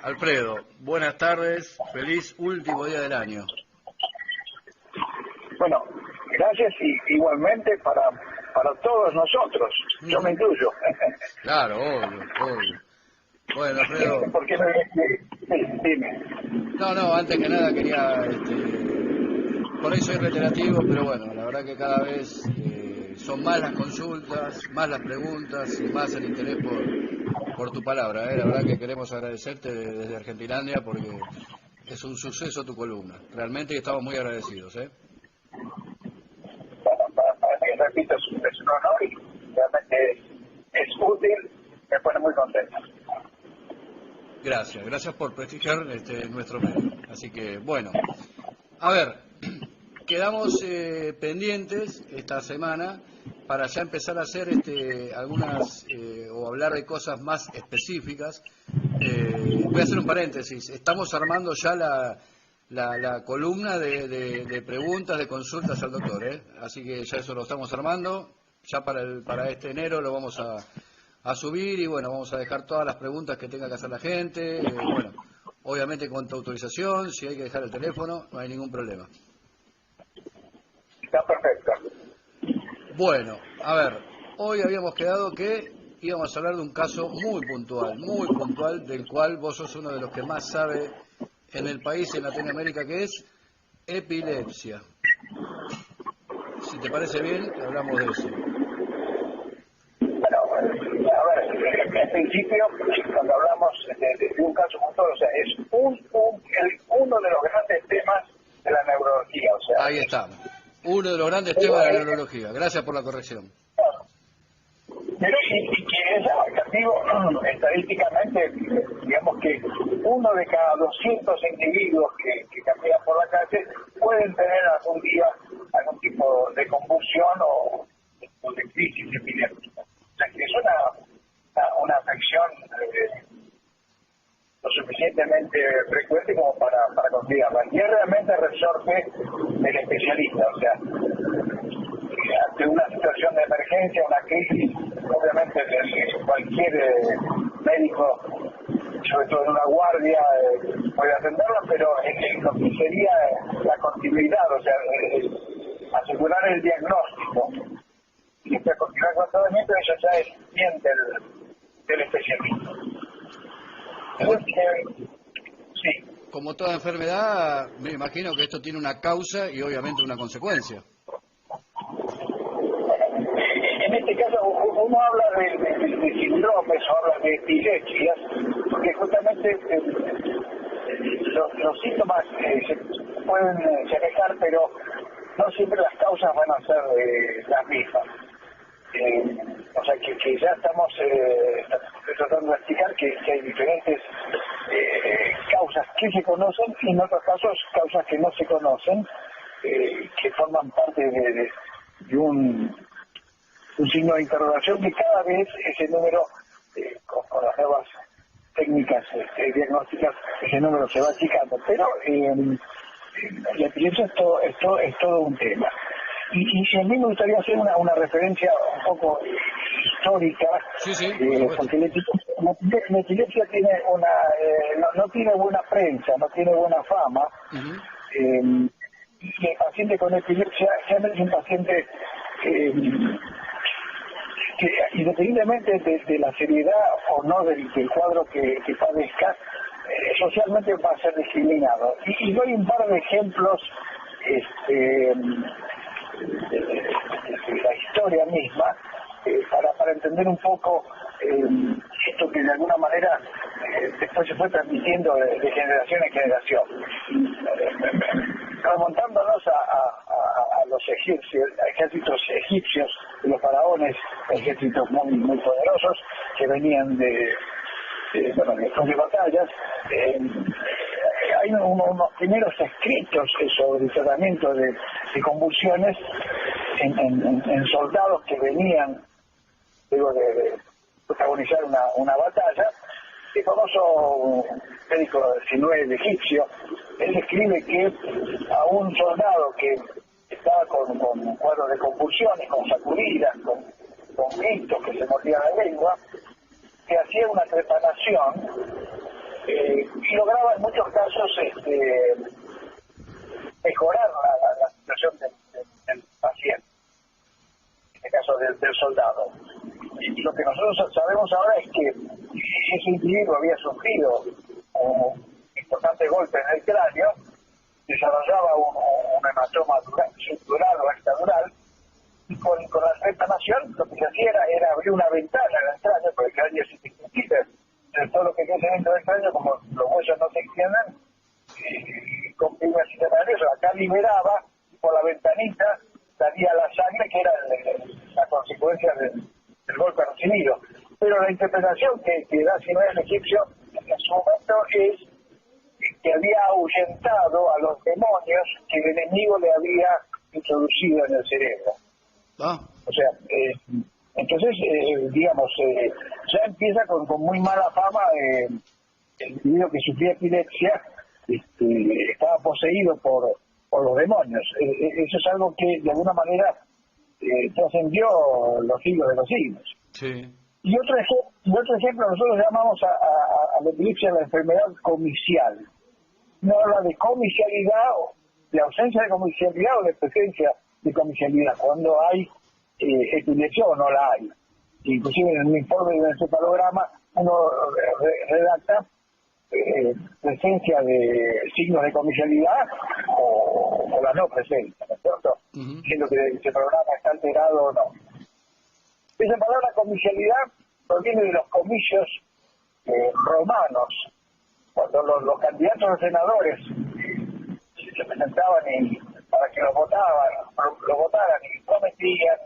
Alfredo, buenas tardes, feliz último día del año. Bueno, gracias y igualmente para todos nosotros, yo me incluyo. Claro, obvio. Bueno, Alfredo. ¿Por qué no? Sí, dime. No, antes que nada quería, por ahí soy reiterativo, pero bueno, la verdad que cada vez son más las consultas, más las preguntas y más el interés por tu palabra, La verdad que queremos agradecerte desde Argentilandia porque es un suceso tu columna, realmente y estamos muy agradecidos, Bueno, para mí, repito, es un honor y realmente es útil, me pone muy contento. Gracias por prestigiar nuestro medio. Así que, bueno, a ver, quedamos pendientes esta semana para ya empezar a hacer algunas o hablar de cosas más específicas. Voy a hacer un paréntesis. Estamos armando ya la columna de preguntas, de consultas al doctor, Así que ya eso lo estamos armando. Ya para este enero lo vamos a subir y bueno, vamos a dejar todas las preguntas que tenga que hacer la gente. Bueno, obviamente con tu autorización, si hay que dejar el teléfono, no hay ningún problema. Está perfecto. Bueno, a ver, hoy habíamos quedado que íbamos a hablar de un caso muy puntual, del cual vos sos uno de los que más sabe en el país, en Latinoamérica, que es epilepsia. Si te parece bien, hablamos de eso. Bueno, a ver, en principio, cuando hablamos de un caso puntual, o sea, es uno de los grandes temas de la neurología, o sea. Ahí está. Uno de los grandes temas de la neurología. Gracias por la corrección. Pero y que es abarcativo estadísticamente, digamos que uno de cada 200 individuos que caminan por la calle pueden tener algún día algún tipo de convulsión o de crisis epiléptica. O sea que es una afección lo suficientemente frecuente como para considerarla. Y es realmente resorte del especialista, o sea, ante una situación de emergencia, una crisis, obviamente cualquier médico, sobre todo en una guardia, puede atenderla, pero en lo que sería la continuidad, o sea, asegurar el diagnóstico y después continuar con el tratamiento, eso ya es bien del especialista. Sí. Como toda enfermedad, me imagino que esto tiene una causa y obviamente una consecuencia. En este caso uno habla de síndromes, o habla de epilepsias, porque justamente los síntomas se pueden semejar, pero no siempre las causas van a ser las mismas. O sea que ya estamos tratando de explicar que hay diferentes causas que se conocen y en otros casos causas que no se conocen, que forman parte de un signo de interrogación que cada vez ese número, con las nuevas técnicas diagnósticas, ese número se va achicando. Pero la epilepsia es todo un tema. Y a mí me gustaría hacer una referencia un poco histórica, Sí, porque la epilepsia tiene no tiene buena prensa, no tiene buena fama. Uh-huh. Y el paciente con epilepsia realmente es un paciente que independientemente de la seriedad o no del cuadro que padezca, socialmente va a ser discriminado. Y doy un par de ejemplos de la historia misma, para entender un poco esto que de alguna manera después se fue transmitiendo de generación en generación. Remontándonos a los ejércitos egipcios, de los faraones, ejércitos muy poderosos que venían después de batallas. Hay unos primeros escritos sobre el tratamiento de convulsiones en soldados que venían luego de protagonizar una batalla. El famoso médico Sinué egipcio, él describe que a un soldado que estaba con cuadros de convulsiones, con sacudidas, con gritos, que se mordía la lengua, que hacía una trepanación y lograba en muchos casos mejorar la situación del paciente, en este caso del soldado. Y lo que nosotros sabemos ahora es que ese individuo había sufrido un importante golpe en el cráneo, desarrollaba un hematoma subdural o extradural, y con la trepanación lo que se hacía era abrir una ventana en el cráneo, porque el cráneo es indistinguible de todo lo que queda dentro del cráneo, como los huesos no se extienden, y comprime el sistema nervioso. Acá liberaba, y por la ventanita salía la sangre, que era la consecuencia del golpe recibido. Pero la interpretación que da Simeón egipcio en su momento es que había ahuyentado a los demonios que el enemigo le había introducido en el cerebro. O sea, entonces, digamos, ya empieza con muy mala fama. El individuo que sufría epilepsia estaba poseído por los demonios. Eso es algo que de alguna manera trascendió los siglos de los siglos. Sí. Y otro ejemplo, nosotros llamamos a la epilepsia la enfermedad comicial. No habla de comicialidad, de ausencia de comicialidad o de presencia de comicialidad, cuando hay epilepsia o no la hay. Inclusive en el informe del encefalograma uno redacta presencia de signos de comicialidad o la no presencia, ¿no es cierto? Siendo que el encefalograma está alterado o no. Esa palabra comicialidad proviene de los comicios romanos, cuando los candidatos a senadores se presentaban para que los votaran y prometían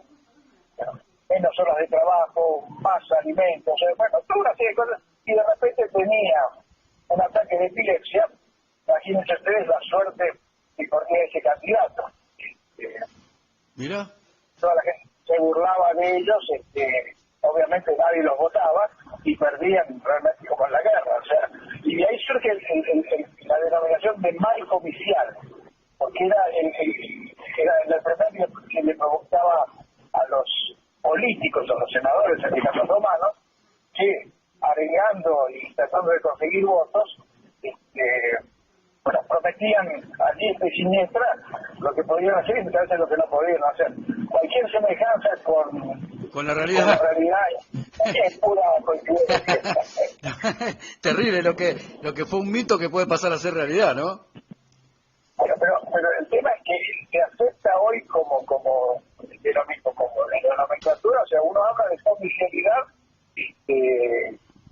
menos horas de trabajo, más alimentos, bueno, toda una serie de cosas, y de repente tenía un ataque de epilepsia. Imagínense ustedes la suerte que corría ese candidato. Mira. Toda la gente se burlaba de ellos, obviamente nadie los votaba y perdían realmente como en la guerra. O sea, y de ahí surge la denominación de mal comicial, porque era la enfermedad que le provocaba a los políticos, a los senadores, en el caso romanos, que aregando y tratando de conseguir votos, prometían a diestra y siniestra lo que podían hacer y muchas veces lo que no podían hacer. Cualquier semejanza con la realidad, es pura coincidencia. Terrible lo que fue un mito que puede pasar a ser realidad, ¿no? Bueno, pero el tema es que se acepta hoy como la nomenclatura, o sea, uno habla de comicialidad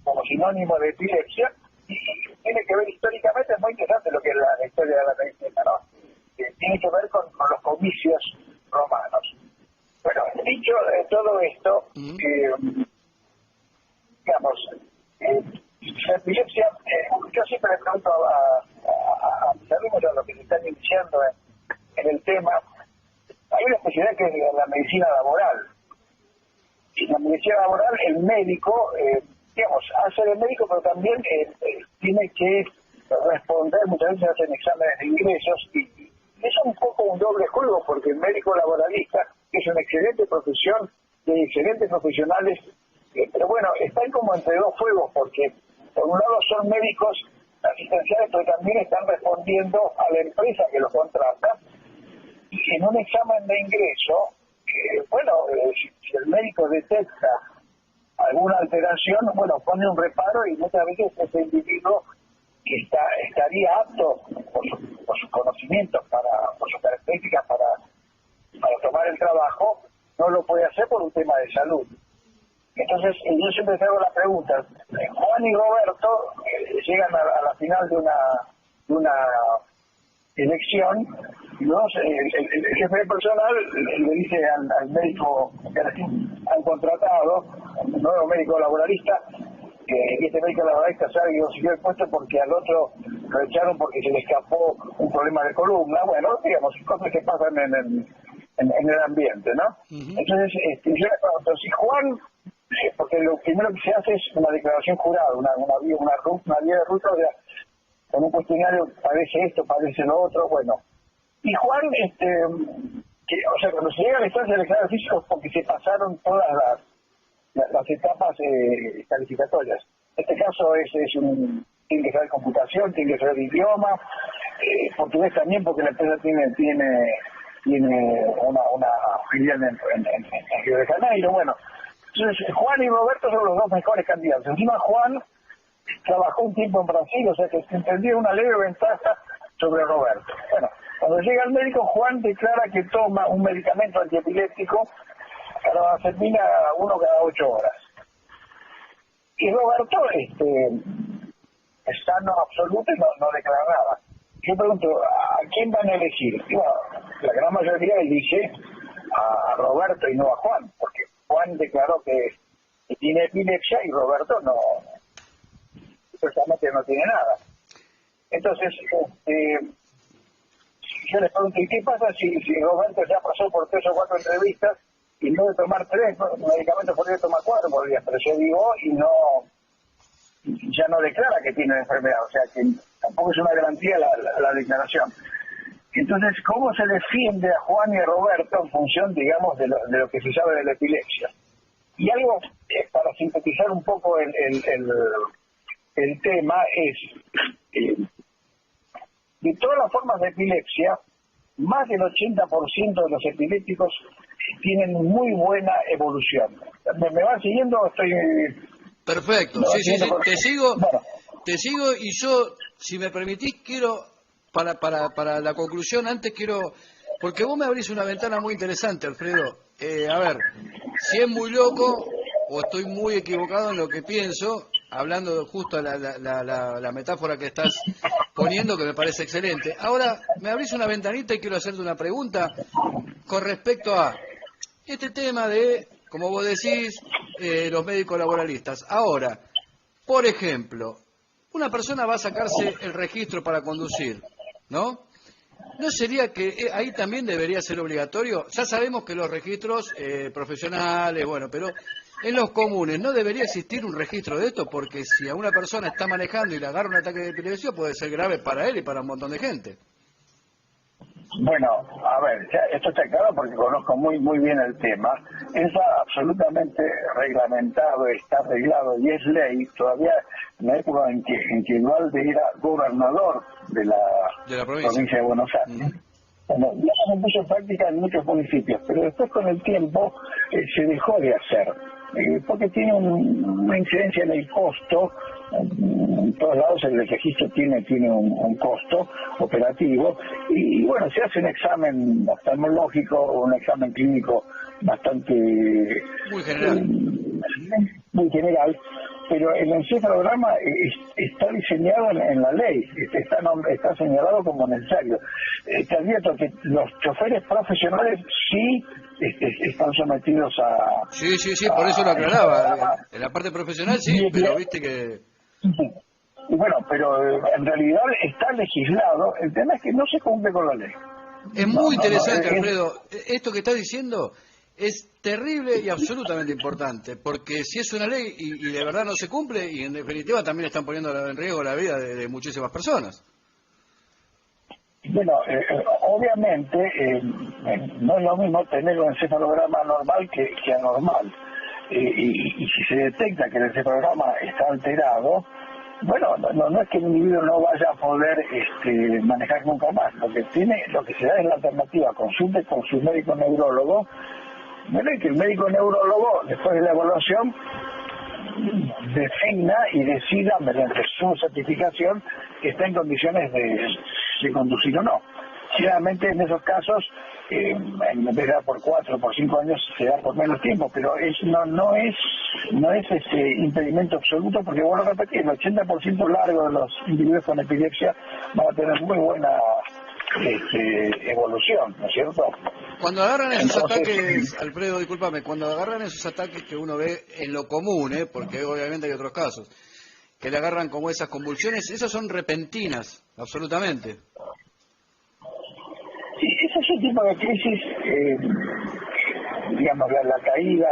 como sinónimo de epilepsia, y tiene que ver históricamente, es muy interesante lo que es la historia de la medicina, ¿no? Tiene que ver con los comicios romanos. Bueno, dicho todo esto, digamos, la epilepsia, yo siempre le pregunto a mis alumnos, a los que se están iniciando en el tema, hay una especialidad que es la medicina laboral. Y en la medicina laboral, el médico, hace de médico, pero también tiene que responder, muchas veces hacen exámenes de ingresos, y es un poco un doble juego, porque el médico laboralista es una excelente profesión, de excelentes profesionales, pero bueno, están como entre dos fuegos, porque por un lado son médicos asistenciales, pero también están respondiendo a la empresa que los contrata, y en un examen de ingreso, si el médico detecta alguna alteración, pone un reparo y muchas veces ese individuo que estaría apto por sus conocimientos, por sus características para tomar el trabajo, no lo puede hacer por un tema de salud. Entonces, yo siempre te hago la pregunta, Juan y Roberto llegan a la final de una elección, y el jefe de personal le dice al médico que han contratado, un nuevo médico laboralista, que este médico laboralista sabe que consiguió el puesto porque al otro lo echaron porque se le escapó un problema de columna. Bueno, digamos, cosas que pasan en el ambiente, ¿no? Entonces, yo le pregunto, si Juan, porque lo primero que se hace es una declaración jurada, una vía de ruta, con un cuestionario, parece esto, parece lo otro, bueno. Y Juan, cuando se llega a la instancia del examen físico, porque se pasaron todas las etapas calificatorias. Este caso es un tiene que saber computación, tiene que saber idioma, portugués también, porque la empresa tiene una filial en Río de Janeiro. Bueno, entonces Juan y Roberto son los dos mejores candidatos. Encima Juan trabajó un tiempo en Brasil, o sea que tendría una leve ventaja sobre Roberto. Bueno, cuando llega al médico, Juan declara que toma un medicamento antiepiléptico, carbamazepina, uno cada 8 horas. Y Roberto, sano absoluto, y no declara nada. Yo pregunto, ¿a quién van a elegir? Y bueno, la gran mayoría elige a Roberto y no a Juan, porque Juan declaró que tiene epilepsia y Roberto supuestamente no tiene nada. Entonces, yo les pregunto, ¿y qué pasa si Roberto ya pasó por 3 o 4 entrevistas y no de tomar 3 medicamentos podría tomar 4 por día? Pero se digo ya no declara que tiene la enfermedad, o sea que tampoco es una garantía la declaración. Entonces, ¿cómo se defiende a Juan y a Roberto en función, digamos, de lo que se sabe de la epilepsia? Y algo para sintetizar un poco el tema es, de todas las formas de epilepsia, más del 80% de los epilépticos tienen muy buena evolución. ¿Me van siguiendo? Estoy... Perfecto, sí, te sigo y yo, si me permitís, quiero, para la conclusión, porque vos me abrís una ventana muy interesante, Alfredo. A ver, si es muy loco o estoy muy equivocado en lo que pienso, hablando justo de la metáfora que estás poniendo, que me parece excelente. Ahora, me abrís una ventanita y quiero hacerte una pregunta con respecto a este tema de, como vos decís, los médicos laboralistas. Ahora, por ejemplo, una persona va a sacarse el registro para conducir, ¿no? ¿No sería que ahí también debería ser obligatorio? Ya sabemos que los registros profesionales, bueno, pero en los comunes no debería existir un registro de esto, porque si a una persona está manejando y le agarra un ataque de epilepsia puede ser grave para él y para un montón de gente. Bueno, a ver, ya esto está claro porque conozco muy bien el tema. Está absolutamente reglamentado, está arreglado y es ley. Todavía en la época en que Dualde era gobernador de la provincia de Buenos Aires. Bueno, ya se puso en práctica en muchos municipios, pero después con el tiempo se dejó de hacer, porque tiene una incidencia en el costo. En todos lados el registro tiene un costo operativo y bueno, se hace un examen oftalmológico o un examen clínico bastante muy general, pero el encefalograma está diseñado en la ley, está señalado como necesario. Te advierto que los choferes profesionales sí están sometidos a... Sí, por eso lo aclaraba. En la parte profesional sí, pero viste que... Y bueno, pero en realidad está legislado, el tema es que no se cumple con la ley. Es muy interesante, Alfredo. Esto que estás diciendo es terrible y absolutamente importante, porque si es una ley y de verdad no se cumple, y en definitiva también están poniendo en riesgo la vida de muchísimas personas. Bueno, obviamente no es lo mismo tener un encefalograma normal que anormal. Y si se detecta que el encefalograma está alterado, bueno, no es que el individuo no vaya a poder manejar nunca más. Lo que se da es la alternativa: consulte con su médico neurólogo. Bueno, y que el médico neurólogo, después de la evaluación, defina y decida mediante su certificación que está en condiciones de conducir o no. Generalmente en esos casos, en vez de dar por 4 o por 5 años, se da por menos tiempo, pero no es impedimento absoluto, porque bueno, repetir, el 80% largo de los individuos con epilepsia van a tener muy buena evolución, ¿no es cierto? Cuando agarran esos ataques, Alfredo, discúlpame, cuando agarran esos ataques que uno ve en lo común, porque obviamente hay otros casos, que le agarran como esas convulsiones, esas son repentinas, absolutamente. Sí, ese es el tipo de crisis, digamos, la caída,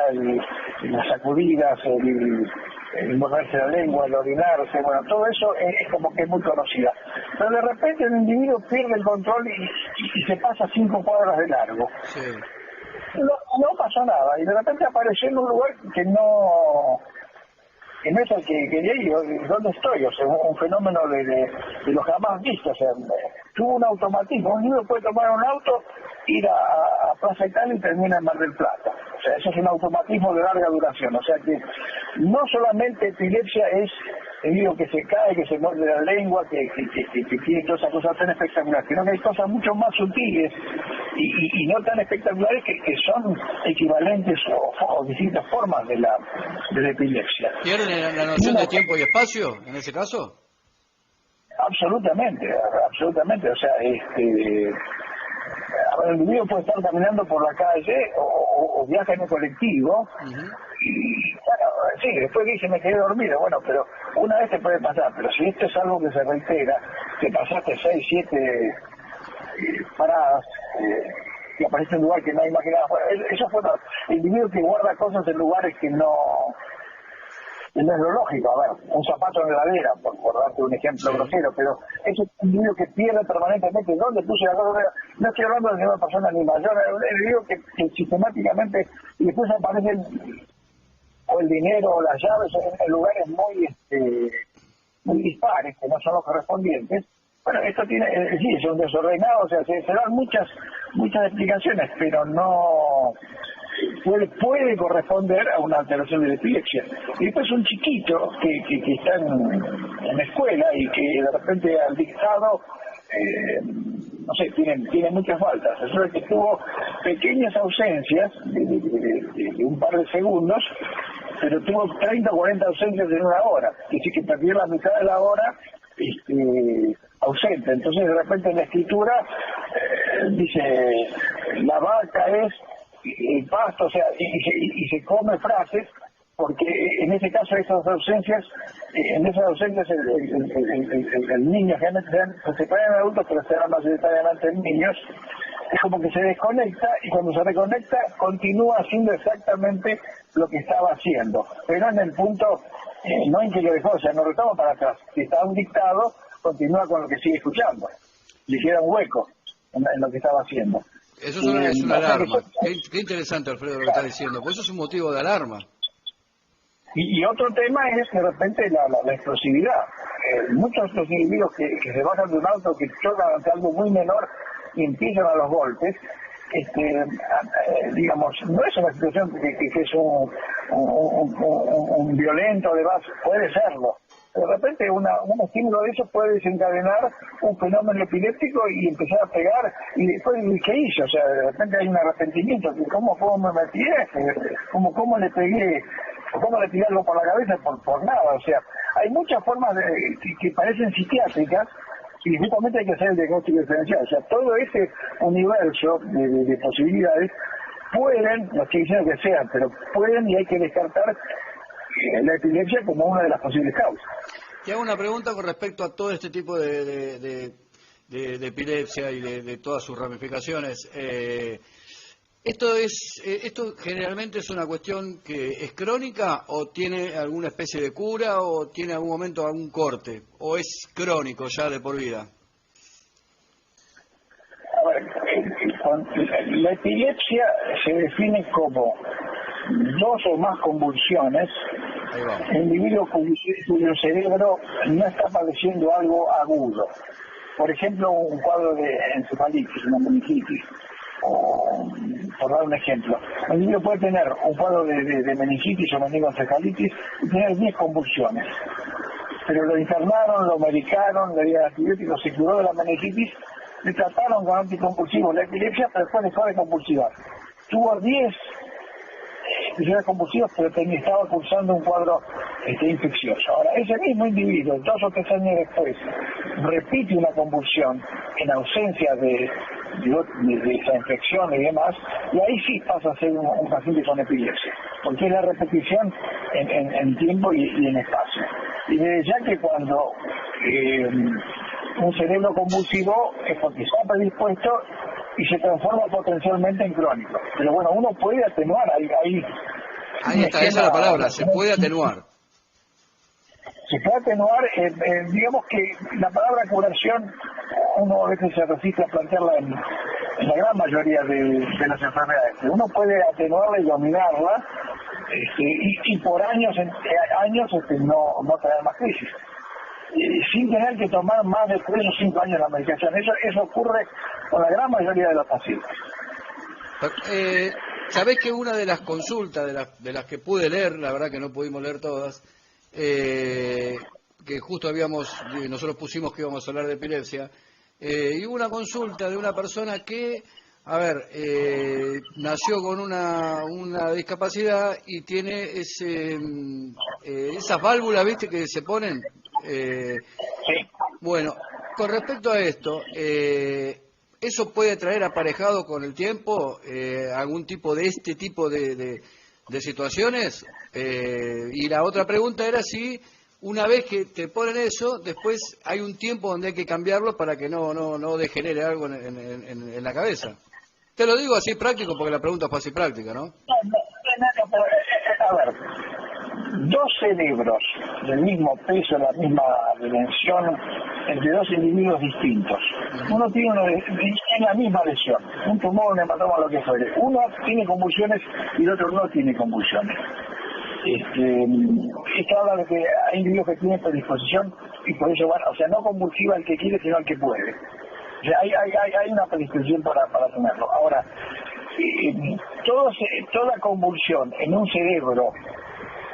las sacudidas, el morderse la lengua, el orinarse, bueno, todo eso es como que es muy conocida. Pero de repente el individuo pierde el control y se pasa 5 cuadras de largo. Sí. No pasó nada, y de repente apareció en un lugar que que no es el que quería ir, ¿dónde estoy? O sea, un fenómeno de lo jamás visto, o sea, tuvo un automatismo, un niño puede tomar un auto, ir a Plaza Italia y termina en Mar del Plata, o sea, eso es un automatismo de larga duración, o sea que no solamente epilepsia es el niño que se cae, que se muerde la lengua, que tiene todas esas cosas tan espectaculares, sino que hay cosas mucho más sutiles y no tan espectaculares que son equivalentes o distintas formas de la epilepsia. ¿Pierden la noción de tiempo y espacio en ese caso? Absolutamente, absolutamente. O sea, el individuo puede estar caminando por la calle o viaja en un colectivo y, bueno, sí, después dice me quedé dormido, bueno, pero una vez te puede pasar, pero si esto es algo que se reitera, que pasaste 6, 7 paradas y aparece en un lugar que no hay más que nada, bueno, eso fue el individuo que guarda cosas en lugares que no es lo lógico. A ver, un zapato en la heladera, por darte un ejemplo grosero, pero ese individuo que pierde permanentemente dónde puse la cosa, no estoy hablando de una persona ni mayor, digo que sistemáticamente, y después aparecen o el dinero o las llaves en lugares muy dispares, que no son los correspondientes. Bueno, esto tiene, sí, es un desordenado, o sea, se dan muchas explicaciones, pero no puede corresponder a una alteración de la epilepsia. Y después un chiquito que está en la escuela y que de repente al dictado, no sé, tiene muchas faltas. Eso es que tuvo pequeñas ausencias de un par de segundos, pero tuvo 30 o 40 ausencias en una hora. Es decir, que perdió la mitad de la hora ausente. Entonces de repente en la escritura dice, la vaca es el pasto, o sea, y se come frases, porque en ese caso esas ausencias, el niño generalmente se separan en adultos, pero se dan mayoritariamente en niños, es como que se desconecta y cuando se reconecta continúa haciendo exactamente lo que estaba haciendo, pero en el punto no en que lo dejó, o sea, no retoma para atrás. Si está un dictado, continúa con lo que sigue escuchando, le queda un hueco en lo que estaba haciendo. Eso es una alarma. Qué interesante, Alfredo, lo que está diciendo, pues eso es un motivo de alarma. Y otro tema es de repente la explosividad. Muchos de los individuos que se bajan de un auto, que chocan ante algo muy menor y empiezan a los golpes, digamos, no es una situación que es un violento de base, puede serlo. De repente un estímulo de eso puede desencadenar un fenómeno epiléptico y empezar a pegar, y después, ¿qué hizo? O sea, de repente hay un arrepentimiento, ¿cómo me metí? ¿Cómo le pegué? ¿Cómo le tiré algo por la cabeza? Por nada. O sea, hay muchas formas que parecen psiquiátricas, y justamente hay que hacer el diagnóstico diferencial. O sea, todo ese universo de posibilidades pueden, no estoy diciendo que sean, pero pueden, y hay que descartar la epilepsia como una de las posibles causas. Te hago una pregunta con respecto a todo este tipo de epilepsia y de todas sus ramificaciones. ¿Esto generalmente es una cuestión que es crónica o tiene alguna especie de cura o tiene algún momento algún corte o es crónico ya de por vida? A ver, la epilepsia se define como 2 o más convulsiones, el individuo cuyo cerebro no está padeciendo algo agudo. Por ejemplo, un cuadro de encefalitis, una meningitis, o, por dar un ejemplo. El individuo puede tener un cuadro de meningitis o meningoencefalitis y tener 10 convulsiones. Pero lo internaron, lo medicaron, le dieron antibióticos, se curó de la meningitis, le trataron con anticonvulsivos la epilepsia, pero después dejó de convulsivar. Tuvo 10 episodios convulsivos, pero estaba cursando un cuadro infeccioso. Ahora, ese mismo individuo, 2 o 3 años después, repite una convulsión en ausencia de esa infección y demás, y ahí sí pasa a ser un paciente con epilepsia, porque es la repetición en tiempo y en espacio. Y desde ya que cuando un cerebro convulsivo es porque está predispuesto y se transforma potencialmente en crónico. Pero bueno, uno puede atenuar ahí está, esa es la palabra, se puede atenuar. Se puede atenuar, digamos que la palabra curación uno a veces se resiste a plantearla en la gran mayoría de las enfermedades. Uno puede atenuarla y dominarla y por años no tener más crisis. Sin tener que tomar más de 3 o 5 años la medicación. Eso ocurre con la gran mayoría de los pacientes. Sabés que una de las consultas, de las que pude leer, la verdad que no pudimos leer todas, que justo nosotros pusimos que íbamos a hablar de epilepsia, y hubo una consulta de una persona que, a ver, nació con una discapacidad y tiene esas válvulas, ¿viste?, que se ponen. Sí. Bueno, con respecto a esto, ¿eso puede traer aparejado con el tiempo algún tipo de situaciones? Y la otra pregunta era si una vez que te ponen eso, después hay un tiempo donde hay que cambiarlo para que no degenere algo en la cabeza. Te lo digo así práctico porque la pregunta fue así práctica, ¿no? Pero, a ver, 2 cerebros del mismo peso, la misma dimensión, entre 2 individuos distintos. Uno tiene la misma lesión, un tumor, un hematoma, lo que fuere. Uno tiene convulsiones y el otro no tiene convulsiones. Esto habla de que hay individuos que tienen predisposición y por eso van, o sea, no convulsiva el que quiere, sino el que puede. O sea, hay una predisposición para tenerlo. Ahora, toda convulsión en un cerebro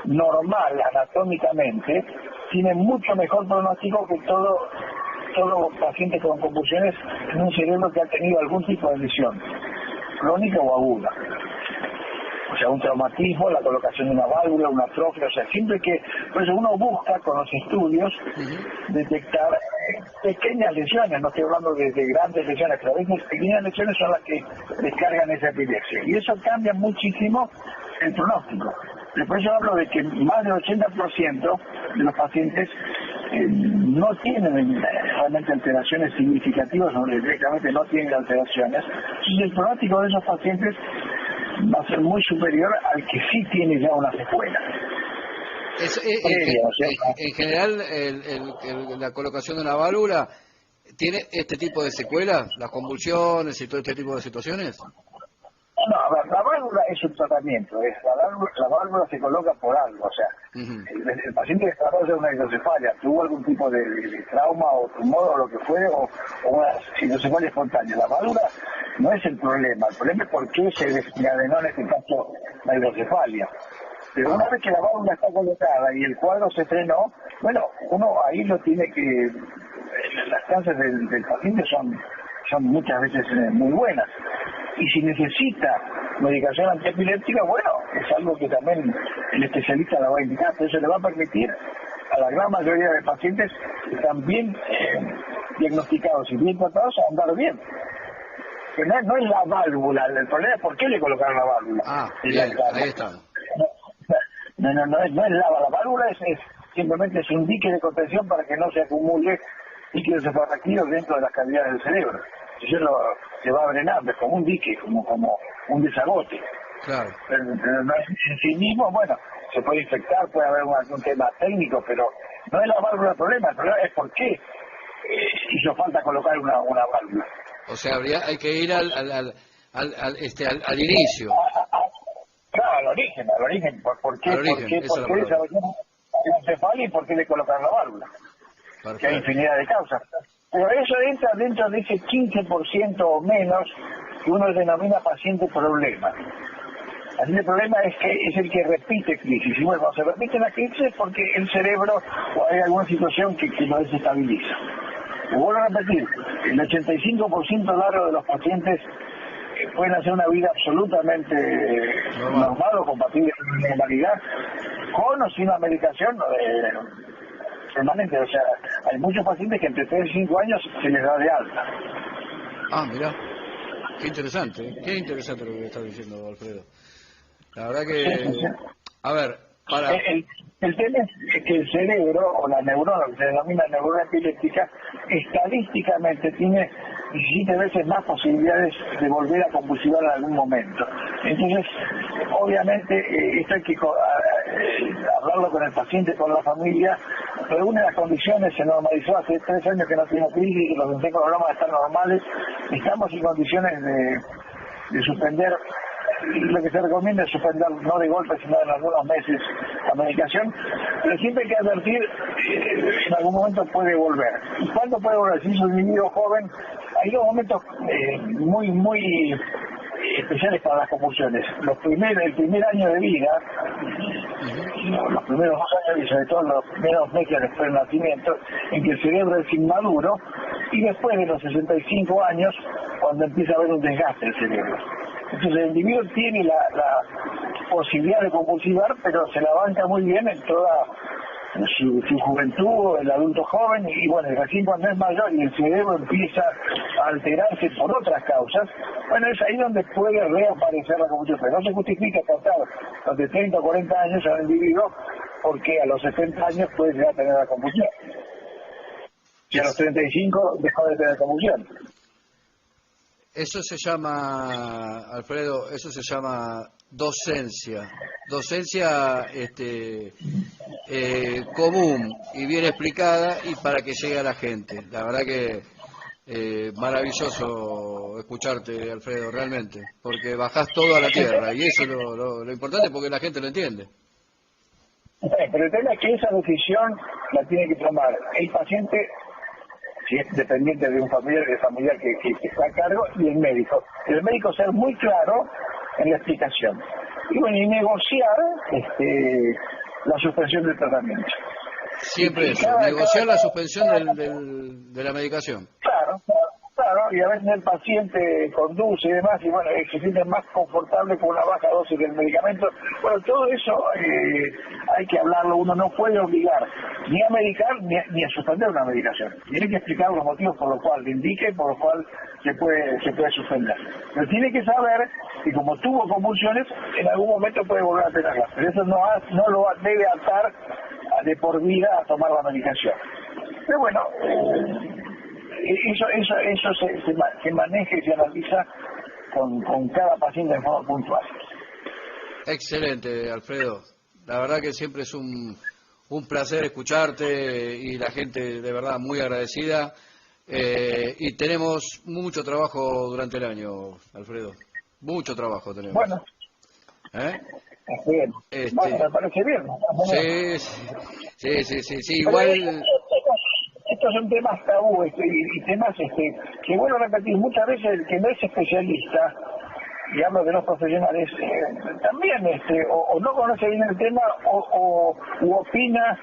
normal, anatómicamente, tiene mucho mejor pronóstico que todo paciente con convulsiones en un cerebro que ha tenido algún tipo de lesión, crónica o aguda. O sea, un traumatismo, la colocación de una válvula, una atrofia, o sea, siempre que... Por eso uno busca con los estudios detectar pequeñas lesiones, no estoy hablando de grandes lesiones, pero a veces pequeñas lesiones son las que descargan esa epilepsia. Y eso cambia muchísimo el pronóstico. Por eso hablo de que más del 80% de los pacientes no tienen realmente alteraciones significativas, o directamente no tienen alteraciones, y el pronóstico de esos pacientes va a ser muy superior al que sí tiene ya una secuela. En general, la colocación de una válvula tiene este tipo de secuelas, las convulsiones y todo este tipo de situaciones. No, a ver, la válvula es un tratamiento, la válvula se coloca por algo, o sea, el paciente desarrolla una hidrocefalia, tuvo algún tipo de trauma o tumor o lo que fuere, o una hidrocefalia espontánea. La válvula no es el problema es por qué se desencadenó en este caso la hidrocefalia. Pero una vez que la válvula está colocada y el cuadro se frenó, bueno, uno ahí lo tiene que... Las chances del paciente son muchas veces muy buenas. Y si necesita medicación antiepiléptica, bueno, es algo que también el especialista la va a indicar, pero eso le va a permitir a la gran mayoría de pacientes que están bien diagnosticados y bien tratados a andar bien. Que no es la válvula, el problema es por qué le colocaron la válvula. Bien, ahí está. No es la válvula, simplemente es un dique de contención para que no se acumule líquidos cefalorraquídeos dentro de las cavidades del cerebro. Eso se va drenando, es como un dique, como un desagote. Claro. Pero no es en sí mismo, bueno, se puede infectar, puede haber algún tema técnico, pero no es la válvula el problema es por qué hizo falta colocar una válvula. O sea, hay que ir al inicio. Claro, al origen, ¿por qué desarrolló hidrocefalia y por qué le colocaron la válvula? Perfecto. Que hay infinidad de causas. Pero eso entra dentro de ese 15% o menos que uno denomina paciente problema. Paciente problema es el que repite crisis. Y bueno, cuando se repite la crisis es porque el cerebro o hay alguna situación que lo desestabiliza. Y vuelvo a repetir, el 85% largo de los pacientes pueden hacer una vida absolutamente normal o compatible con la normalidad, con o sin la medicación permanente. O sea, hay muchos pacientes que entre 3 y 5 años se les da de alta. Mira, qué interesante lo que estás diciendo, Alfredo. La verdad que, Sí. A ver, el tema es que el cerebro o la neurona, que se denomina neurona epiléptica, estadísticamente tiene 17 veces más posibilidades de volver a convulsionar en algún momento. Entonces, obviamente, esto hay que hablarlo con el paciente, con la familia, reúne las condiciones, se normalizó hace 3 años que no tiene crisis, que los programas están normales, estamos en condiciones de suspender lo que se recomienda es suspender, no de golpe, sino en algunos meses la medicación, pero siempre hay que advertir, en algún momento puede volver. ¿Y cuándo puede volver? Si es un individuo joven, hay dos momentos muy especiales para las convulsiones. El primer año de vida, los primeros 2 años y sobre todo los primeros meses después del nacimiento, en que el cerebro es inmaduro, y después de los 65 años, cuando empieza a haber un desgaste del cerebro. Entonces el individuo tiene la posibilidad de convulsivar, pero se la banca muy bien en toda su juventud, el adulto joven, y bueno, recién cuando es mayor y el cerebro empieza a alterarse por otras causas, bueno, es ahí donde puede reaparecer la convulsión. Pero no se justifica tratar los de 30 o 40 años a un individuo, porque a los 70 años puede llegar a tener la convulsión. Y a los 35 dejó de tener convulsión. Eso se llama, Alfredo, eso se llama docencia. Docencia común y bien explicada y para que llegue a la gente. La verdad que maravilloso escucharte, Alfredo, realmente, porque bajás todo a la tierra y eso es lo importante porque la gente lo entiende. Pero el tema es que esa decisión la tiene que tomar el paciente, si es dependiente de un familiar, que está a cargo, y el médico. El médico ser muy claro en la explicación. Y bueno, y negociar la suspensión del tratamiento. Siempre eso, negociar la suspensión de la medicación. Claro, y a veces el paciente conduce y demás, y bueno, se siente más confortable con una baja dosis del medicamento. Bueno, todo eso hay que hablarlo, uno no puede obligar ni a medicar ni a suspender una medicación. Tiene que explicar los motivos por los cuales le indique y por los cuales se puede suspender. Pero tiene que saber que como tuvo convulsiones, en algún momento puede volver a tenerlas. Pero eso no lo debe atar de por vida a tomar la medicación. Pero bueno, eso se maneja y se analiza con cada paciente de forma puntual. Excelente, Alfredo. La verdad que siempre es un placer escucharte y la gente de verdad muy agradecida. Y tenemos mucho trabajo durante el año, Alfredo. Mucho trabajo tenemos. Bueno. Bien. Bueno, me parece bien. Sí, igual. Estos son temas tabú y temas que vuelvo a repetir, muchas veces el que no es especialista, y hablo de los profesionales, también o no conoce bien el tema u opina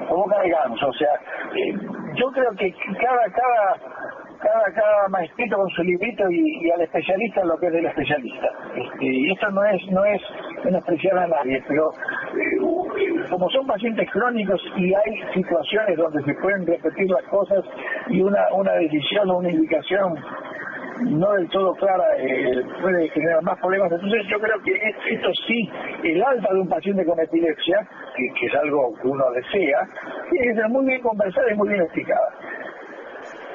por boca de ganso. O sea, yo creo que cada maestrito con su librito y al especialista lo que es del especialista. Y esto no es menospreciar a nadie, pero como son pacientes crónicos y hay situaciones donde se pueden repetir las cosas y una decisión o una indicación no del todo clara puede generar más problemas. Entonces yo creo que esto sí, el alta de un paciente con epilepsia, que es algo que uno desea, tiene que ser muy bien conversada y muy bien explicada.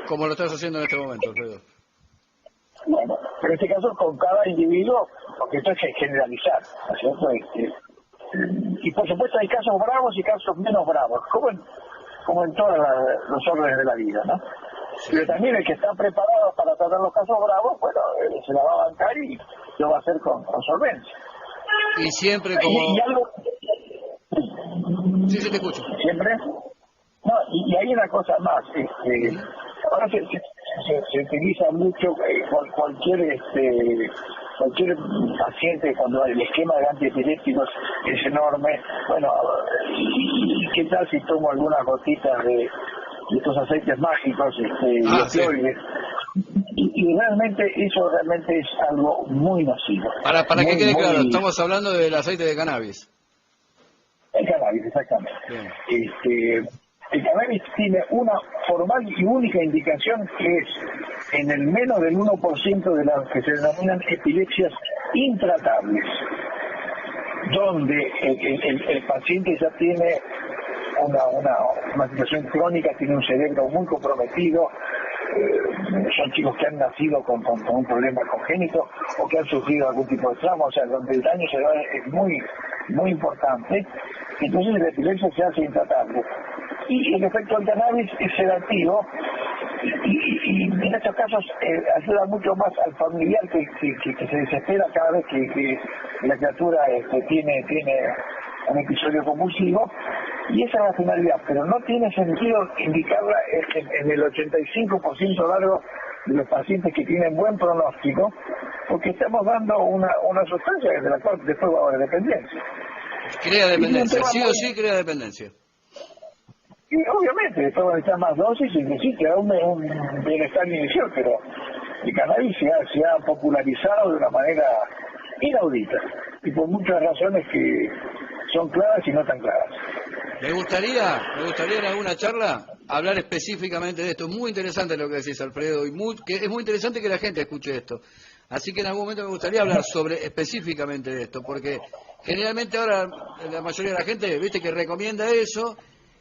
Como lo estás haciendo en este momento, Alfredo. Bueno, en este caso con cada individuo, porque esto es generalizar, ¿no es cierto? Y por supuesto hay casos bravos y casos menos bravos, como en todos los órdenes de la vida, ¿no? Sí. Pero también el que está preparado para tratar los casos bravos, bueno, se la va a bancar y lo va a hacer con solvencia. Y siempre como... ¿Y algo? Sí, te escucho. ¿Siempre? No, y hay una cosa más, ahora se utiliza mucho cualquier paciente cuando el esquema de antiepilépticos es enorme. Bueno, ¿y qué tal si tomo algunas gotitas de estos aceites mágicos, opioides? Y realmente eso es algo muy nocivo. Para que quede claro, estamos hablando del aceite de cannabis. El cannabis, exactamente. El cannabis tiene una formal y única indicación que es en el menos del 1% de las que se denominan epilepsias intratables, donde el paciente ya tiene una situación crónica, tiene un cerebro muy comprometido, son chicos que han nacido con un problema congénito o que han sufrido algún tipo de trauma, o sea, donde el daño cerebral es muy importante. Entonces la epilepsia se hace intratable. Y el efecto del cannabis es sedativo, Y en estos casos ayuda mucho más al familiar que se desespera cada vez que la criatura tiene un episodio convulsivo, y esa es la finalidad, pero no tiene sentido indicarla en el 85% largo de los pacientes que tienen buen pronóstico, porque estamos dando una sustancia de la cual después va a haber dependencia. Crea dependencia, sí o sí crea dependencia. Y obviamente después van a estar más dosis y sí, te da un bienestar inicial, pero el cannabis se ha popularizado de una manera inaudita, y por muchas razones que son claras y no tan claras. Me gustaría en alguna charla hablar específicamente de esto. Es muy interesante lo que decís, Alfredo, y es muy interesante que la gente escuche esto. Así que en algún momento me gustaría hablar específicamente de esto, porque generalmente ahora la mayoría de la gente, viste, que recomienda eso,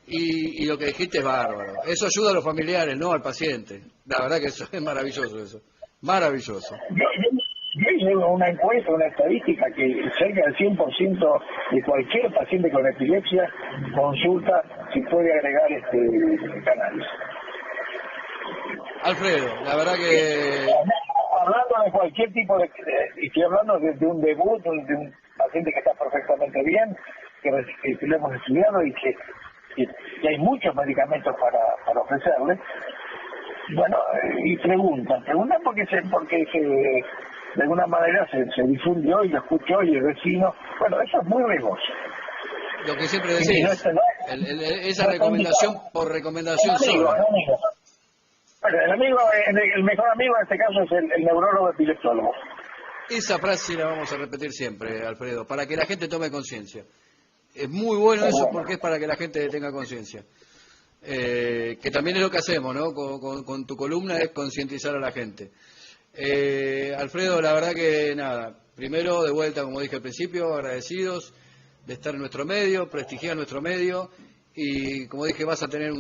y lo que dijiste es bárbaro. Eso ayuda a los familiares, no al paciente. La verdad que eso es maravilloso, eso. Maravilloso. Yo hice una encuesta, una estadística que cerca del 100% de cualquier paciente con epilepsia consulta si puede agregar cannabis. Alfredo, la verdad que... Hablando de cualquier tipo estoy hablando de un debut, de un paciente que está perfectamente bien, que lo hemos estudiado y que hay muchos medicamentos para ofrecerle. Bueno, y preguntan porque de alguna manera se difundió y lo escuchó y el vecino. Bueno, eso es muy riesgoso. Lo que siempre decís, esa recomendación por recomendación sola. Bueno, el mejor amigo en este caso es el neurólogo epileptólogo. Esa frase la vamos a repetir siempre, Alfredo, para que la gente tome conciencia. Es muy bueno eso porque es para que la gente tenga conciencia. Que también es lo que hacemos, ¿no? Con tu columna es concientizar a la gente. Alfredo, la verdad que nada, primero de vuelta, como dije al principio, agradecidos de estar en nuestro medio, prestigiar nuestro medio, y como dije, vamos a tener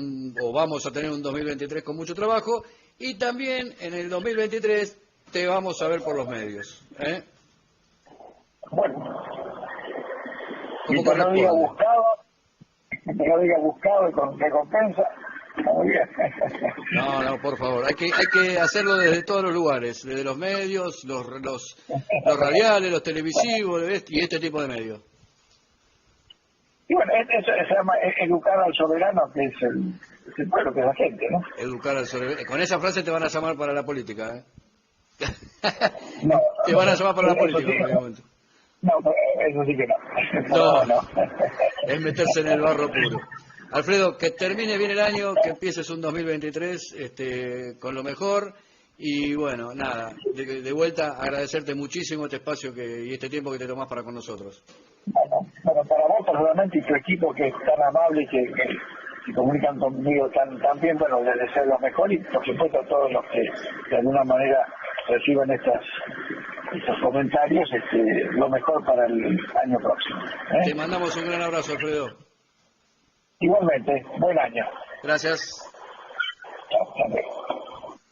un 2023 con mucho trabajo, y también en el 2023 te vamos a ver por los medios. Bueno, como que no diga buscado y con recompensa. Muy bien. No, por favor, hay que hacerlo desde todos los lugares, desde los medios, los radiales, los televisivos y este tipo de medios. Y bueno, eso se llama educar al soberano, que es el pueblo, que es la gente, ¿no? Educar al soberano. Con esa frase te van a llamar para la política, ¿eh? No, te van a llamar para la política sí, en algún momento. No, eso sí que no. No. Es meterse en el barro puro. Alfredo, que termine bien el año, que empieces un 2023 con lo mejor, y bueno, nada, de vuelta agradecerte muchísimo este espacio y este tiempo que te tomás para con nosotros. Bueno, para vos personalmente y tu equipo, que es tan amable y que comunican conmigo tan bien, bueno, les deseo lo mejor, y por supuesto a todos los que de alguna manera reciban estos comentarios, lo mejor para el año próximo. Te mandamos un gran abrazo, Alfredo. Igualmente, buen año. Gracias.